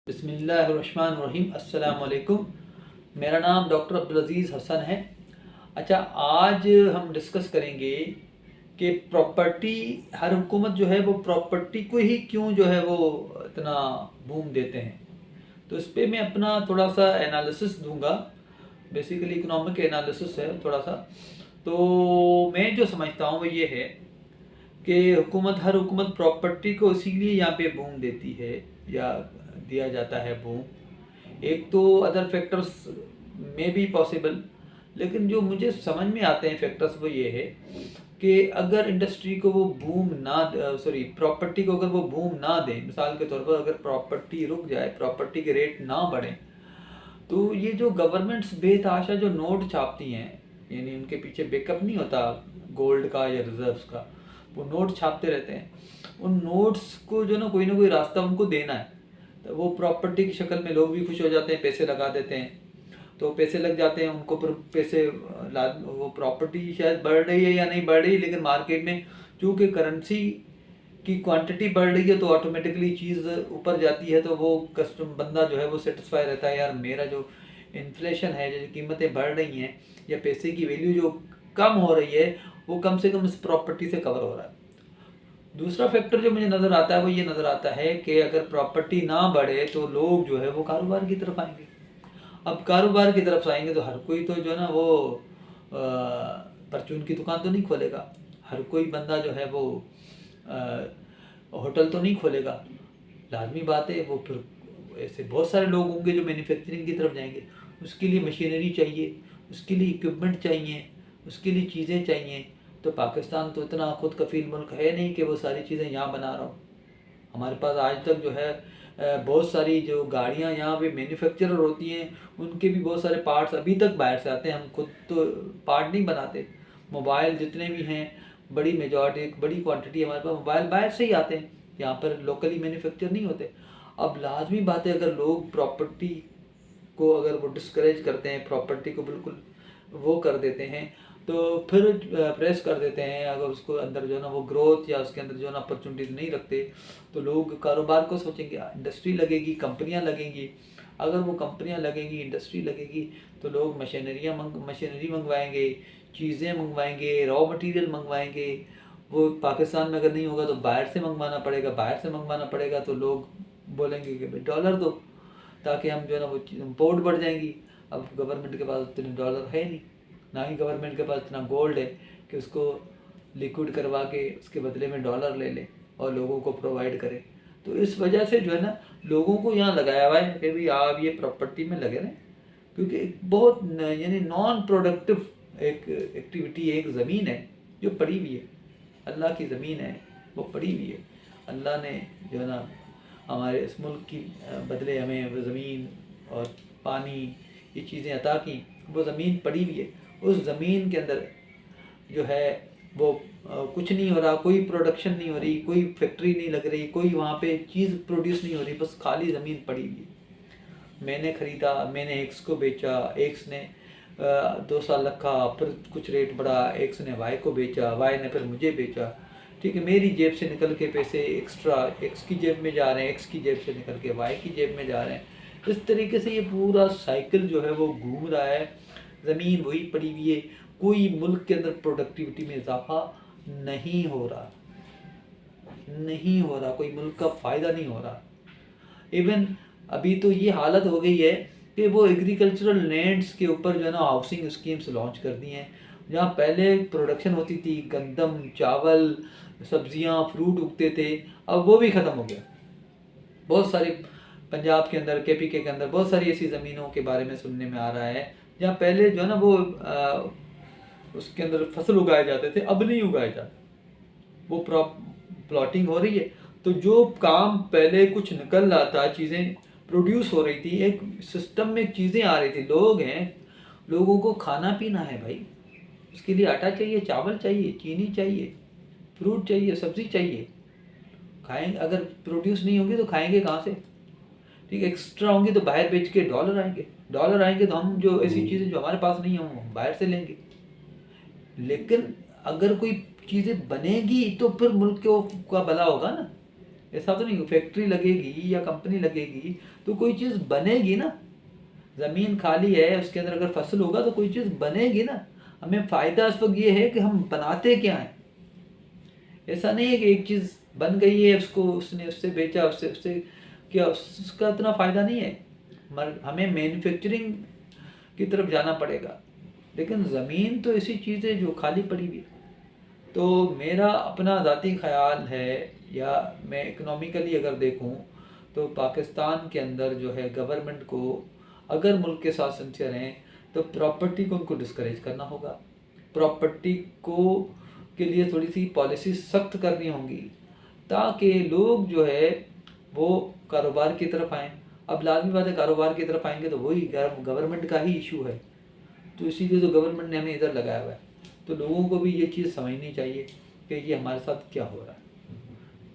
बिस्मिल्लाहिर्रहमानिर्रहीम। अस्सलाम वालेकुम। मेरा नाम डॉक्टर अब्दुल अज़ीज़ हसन है। अच्छा, आज हम डिस्कस करेंगे कि प्रॉपर्टी, हर हुकूमत जो है वो प्रॉपर्टी को ही क्यों जो है वो इतना बूम देते हैं। तो इस पे मैं अपना थोड़ा सा एनालिसिस दूंगा। बेसिकली इकोनॉमिक एनालिसिस है थोड़ा सा। तो मैं जो समझता हूँ वो ये है कि हर हुकूमत प्रॉपर्टी को इसीलिए यहाँ पे बूम देती है या दिया जाता है बूम। एक तो अदर फैक्टर्स में भी पॉसिबल, लेकिन जो मुझे समझ में आते हैं फैक्टर्स वो ये है कि अगर इंडस्ट्री को वो बूम ना, सॉरी, प्रॉपर्टी को अगर वो बूम ना दें, मिसाल के तौर पर अगर प्रॉपर्टी रुक जाए, प्रॉपर्टी के रेट ना बढ़े, तो ये जो गवर्नमेंट्स बेतहाशा जो नोट छापती हैं, यानी उनके पीछे बैकअप नहीं होता गोल्ड का या रिजर्व्स का, वो नोट छापते रहते हैं। उन नोट्स को जो ना कोई रास्ता उनको देना है। तो वो प्रॉपर्टी की शक्ल में लोग भी खुश हो जाते हैं, पैसे लगा देते हैं। तो पैसे लग जाते हैं उनको, पर पैसे वो प्रॉपर्टी शायद बढ़ रही है या नहीं बढ़ रही, लेकिन मार्केट में चूँकि करेंसी की क्वांटिटी बढ़ रही है तो ऑटोमेटिकली चीज़ ऊपर जाती है। तो वो बंदा जो है वो सेटिस्फाई रहता है, यार मेरा जो इन्फ्लेशन है, जो कीमतें बढ़ रही हैं या पैसे की वैल्यू जो कम हो रही है, वो कम से कम इस प्रॉपर्टी से कवर हो रहा है। दूसरा फैक्टर जो मुझे नज़र आता है वो ये नज़र आता है कि अगर प्रॉपर्टी ना बढ़े तो लोग जो है वो कारोबार की तरफ आएंगे। अब कारोबार की तरफ आएंगे तो हर कोई तो जो है ना वो परचून की दुकान तो नहीं खोलेगा। हर कोई बंदा जो है वो होटल तो नहीं खोलेगा। लाजमी बात है, वो फिर ऐसे बहुत सारे लोग होंगे जो मैन्युफैक्चरिंग की तरफ जाएंगे। उसके लिए मशीनरी चाहिए, उसके लिए इक्विपमेंट चाहिए, उसके लिए चीज़ें चाहिए। तो पाकिस्तान तो इतना खुद कफील मुल्क है नहीं कि वो सारी चीज़ें यहाँ बना रहा हूँ। हमारे पास आज तक जो है बहुत सारी जो गाड़ियाँ यहाँ पे मैन्युफैक्चरर होती हैं, उनके भी बहुत सारे पार्ट्स अभी तक बाहर से आते हैं। हम खुद तो पार्ट नहीं बनाते। मोबाइल जितने भी हैं, बड़ी मेजॉरिटी, एक बड़ी क्वांटिटी हमारे पास मोबाइल बाहर से ही आते हैं, यहाँ पर लोकली मैन्युफैक्चर नहीं होते। अब लाजमी बात है, अगर लोग प्रॉपर्टी को अगर वो डिस्करेज करते हैं, प्रॉपर्टी को बिल्कुल वो कर देते हैं, तो फिर प्रेस कर देते हैं, अगर उसको अंदर जो है ना वो ग्रोथ या उसके अंदर जो है ना अपॉर्चुनिटीज नहीं रखते, तो लोग कारोबार को सोचेंगे, इंडस्ट्री लगेगी, कंपनियां लगेंगी। अगर वो कंपनियां लगेंगी, इंडस्ट्री लगेगी, तो लोग मशीनरी मंगवाएंगे, चीज़ें मंगवाएंगे, रॉ मटेरियल मंगवाएंगे। वो पाकिस्तान में अगर नहीं होगा तो बाहर से मंगवाना पड़ेगा, बाहर से मंगवाना पड़ेगा तो लोग बोलेंगे कि भाई डॉलर दो, ताकि हम जो है ना वो इम्पोर्ट बढ़ जाएंगी। अब गवर्नमेंट के पास इतने डॉलर है नहीं, ना ही गवर्नमेंट के पास इतना गोल्ड है कि उसको लिक्विड करवा के उसके बदले में डॉलर ले ले और लोगों को प्रोवाइड करे। तो इस वजह से जो है ना लोगों को यहाँ लगाया हुआ है कि भाई आप ये प्रॉपर्टी में लगे रहें, क्योंकि एक बहुत यानी नॉन प्रोडक्टिव एक एक्टिविटी है। एक ज़मीन है जो पड़ी हुई है, अल्लाह की ज़मीन है, वो पड़ी हुई है। अल्लाह ने जो है ना हमारे इस मुल्क की बदले हमें वो ज़मीन और पानी, ये चीज़ें अता की। वो ज़मीन पड़ी हुई है, उस ज़मीन के अंदर जो है वो कुछ नहीं हो रहा, कोई प्रोडक्शन नहीं हो रही, कोई फैक्ट्री नहीं लग रही, कोई वहाँ पे चीज़ प्रोड्यूस नहीं हो रही, बस खाली ज़मीन पड़ी हुई है। मैंने ख़रीदा, मैंने एक्स को बेचा, एक्स ने 2 साल रखा, फिर कुछ रेट बढ़ा, एक्स ने वाई को बेचा, वाई ने फिर मुझे बेचा। ठीक है, मेरी जेब से निकल के पैसे एक्स्ट्रा एक्स की जेब में जा रहे हैं, एक्स की जेब से निकल के वाई की जेब में जा रहे हैं। इस तरीके से ये पूरा साइकिल जो है वो घूम रहा है। ज़मीन वही पड़ी हुई है, कोई मुल्क के अंदर प्रोडक्टिविटी में इजाफा नहीं हो रहा, नहीं हो रहा, कोई मुल्क का फ़ायदा नहीं हो रहा। इवन अभी तो ये हालत हो गई है कि वो एग्रीकल्चरल लैंड्स के ऊपर जो है ना हाउसिंग स्कीम्स लॉन्च कर दी हैं। जहाँ पहले प्रोडक्शन होती थी, गंदम, चावल, सब्जियां, फ्रूट उगते थे, अब वो भी ख़त्म हो गया। बहुत सारी पंजाब के अंदर, केपीके के अंदर बहुत सारी ऐसी ज़मीनों के बारे में सुनने में आ रहा है जहाँ पहले जो है ना वो उसके अंदर फसल उगाए जाते थे, अब नहीं उगाए जाते। वो प्लॉटिंग हो रही है, तो जो काम पहले कुछ निकल रहा था, चीज़ें प्रोड्यूस हो रही थी, एक सिस्टम में चीज़ें आ रही थी। लोग हैं, लोगों को खाना पीना है भाई, उसके लिए आटा चाहिए, चावल चाहिए, चीनी चाहिए, फ्रूट चाहिए, सब्ज़ी चाहिए। खाएंगे, अगर प्रोड्यूस नहीं होगी तो खाएंगे कहाँ से? ठीक है, एक्स्ट्रा होंगी तो बाहर बेच के डॉलर आएंगे, डॉलर आएंगे तो हम जो ऐसी चीज़ें जो हमारे पास नहीं हों बाहर से लेंगे। लेकिन अगर कोई चीज़ें बनेगी तो फिर मुल्क का भला होगा ना। ऐसा तो नहीं, फैक्ट्री लगेगी या कंपनी लगेगी तो कोई चीज़ बनेगी ना। ज़मीन खाली है, उसके अंदर अगर फसल होगा तो कोई चीज़ बनेगी ना। हमें फ़ायदा इस वक्त ये है कि हम बनाते क्या हैं। ऐसा नहीं है कि एक चीज़ बन गई है, उसको उसने उससे बेचा, उससे उससे क्या, उसका इतना फ़ायदा नहीं है। हमें मैन्युफैक्चरिंग की तरफ जाना पड़ेगा। लेकिन ज़मीन तो ऐसी चीज़ है जो खाली पड़ी हुई है। तो मेरा अपना ज़ाती ख़्याल है, या मैं इकोनॉमिकली अगर देखूं तो पाकिस्तान के अंदर जो है गवर्नमेंट को अगर मुल्क के साथ सिंसियर हैं तो प्रॉपर्टी को उनको डिस्करेज करना होगा। प्रॉपर्टी को के लिए थोड़ी सी पॉलिसी सख्त करनी होंगी ताकि लोग जो है वो कारोबार की तरफ आएँ। अब लाजमी बात है, कारोबार की तरफ आएंगे तो वही गवर्नमेंट का ही इशू है, तो इसीलिए तो गवर्नमेंट ने हमें इधर लगाया हुआ है। तो लोगों को भी ये चीज़ समझनी चाहिए कि ये हमारे साथ क्या हो रहा है।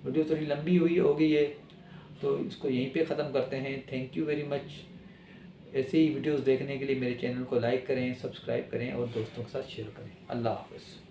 वीडियो थोड़ी लंबी हुई होगी ये, तो इसको यहीं पे ख़त्म करते हैं। Thank you very much. ऐसे ही वीडियोस देखने के लिए मेरे चैनल को लाइक करें, सब्सक्राइब करें और दोस्तों के साथ शेयर करें। अल्लाह हाफ़िज़।